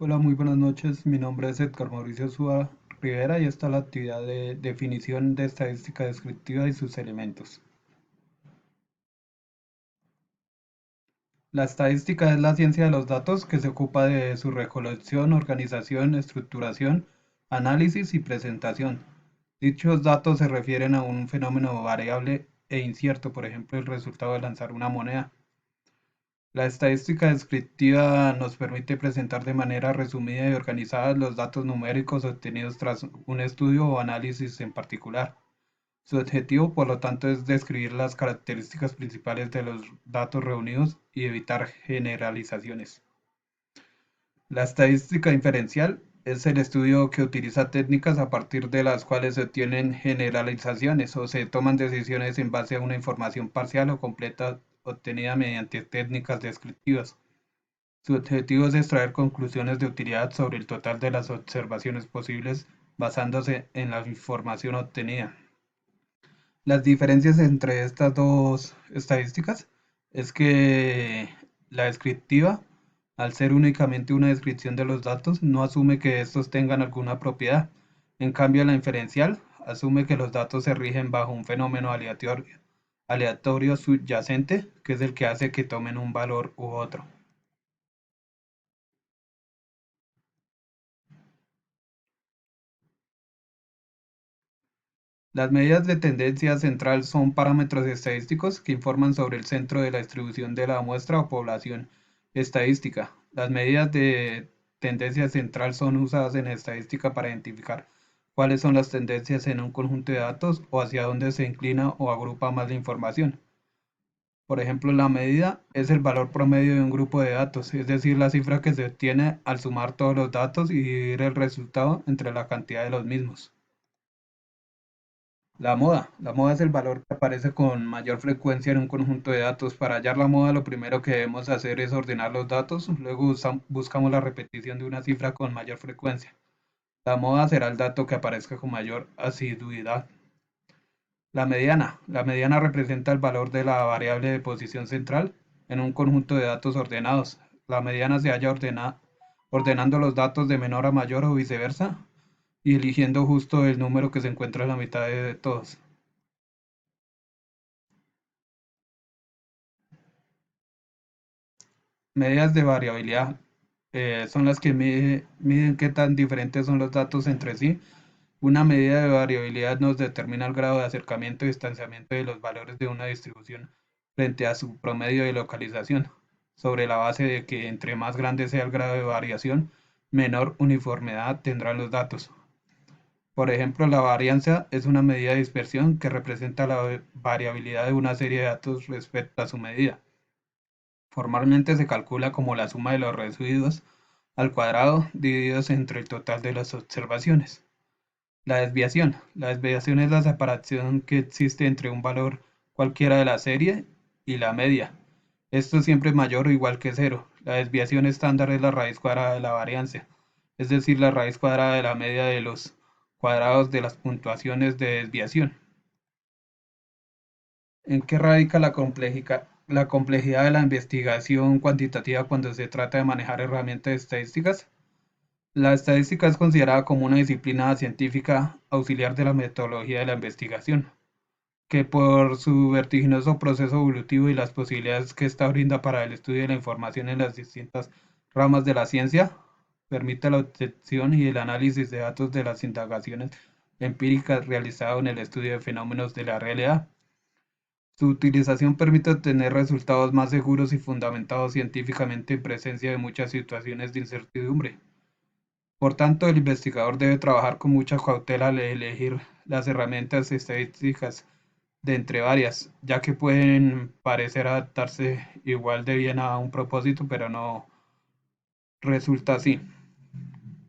Hola, muy buenas noches. Mi nombre es Edgar Mauricio Súa Rivera y esta es la actividad de definición de estadística descriptiva y sus elementos. La estadística es la ciencia de los datos que se ocupa de su recolección, organización, estructuración, análisis y presentación. Dichos datos se refieren a un fenómeno variable e incierto, por ejemplo, el resultado de lanzar una moneda. La estadística descriptiva nos permite presentar de manera resumida y organizada los datos numéricos obtenidos tras un estudio o análisis en particular. Su objetivo, por lo tanto, es describir las características principales de los datos reunidos y evitar generalizaciones. La estadística inferencial es el estudio que utiliza técnicas a partir de las cuales se obtienen generalizaciones o se toman decisiones en base a una información parcial o completa obtenida mediante técnicas descriptivas. Su objetivo es extraer conclusiones de utilidad sobre el total de las observaciones posibles basándose en la información obtenida. Las diferencias entre estas dos estadísticas es que la descriptiva, al ser únicamente una descripción de los datos, no asume que estos tengan alguna propiedad. En cambio, la inferencial asume que los datos se rigen bajo un fenómeno aleatorio subyacente, que es el que hace que tomen un valor u otro. Las medidas de tendencia central son parámetros estadísticos que informan sobre el centro de la distribución de la muestra o población estadística. Las medidas de tendencia central son usadas en estadística para identificar cuáles son las tendencias en un conjunto de datos o hacia dónde se inclina o agrupa más la información. Por ejemplo, la medida es el valor promedio de un grupo de datos, es decir, la cifra que se obtiene al sumar todos los datos y dividir el resultado entre la cantidad de los mismos. La moda. La moda es el valor que aparece con mayor frecuencia en un conjunto de datos. Para hallar la moda, lo primero que debemos hacer es ordenar los datos, luego buscamos la repetición de una cifra con mayor frecuencia. La moda será el dato que aparezca con mayor asiduidad. La mediana. La mediana representa el valor de la variable de posición central en un conjunto de datos ordenados. La mediana se halla ordenando los datos de menor a mayor o viceversa y eligiendo justo el número que se encuentra en la mitad de todos. Medidas de variabilidad son las que miden qué tan diferentes son los datos entre sí. Una medida de variabilidad nos determina el grado de acercamiento y distanciamiento de los valores de una distribución frente a su promedio de localización, sobre la base de que entre más grande sea el grado de variación, menor uniformidad tendrán los datos. Por ejemplo, la varianza es una medida de dispersión que representa la variabilidad de una serie de datos respecto a su medida. Formalmente se calcula como la suma de los residuos al cuadrado divididos entre el total de las observaciones. La desviación. La desviación es la separación que existe entre un valor cualquiera de la serie y la media. Esto siempre es mayor o igual que cero. La desviación estándar es la raíz cuadrada de la varianza, es decir, la raíz cuadrada de la media de los cuadrados de las puntuaciones de desviación. ¿En qué radica la complejidad de la investigación cuantitativa cuando se trata de manejar herramientas estadísticas? La estadística es considerada como una disciplina científica auxiliar de la metodología de la investigación, que por su vertiginoso proceso evolutivo y las posibilidades que ésta brinda para el estudio de la información en las distintas ramas de la ciencia, permite la obtención y el análisis de datos de las indagaciones empíricas realizadas en el estudio de fenómenos de la realidad. Su utilización permite obtener resultados más seguros y fundamentados científicamente en presencia de muchas situaciones de incertidumbre. Por tanto, el investigador debe trabajar con mucha cautela al elegir las herramientas estadísticas de entre varias, ya que pueden parecer adaptarse igual de bien a un propósito, pero no resulta así.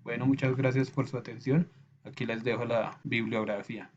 Bueno, muchas gracias por su atención. Aquí les dejo la bibliografía.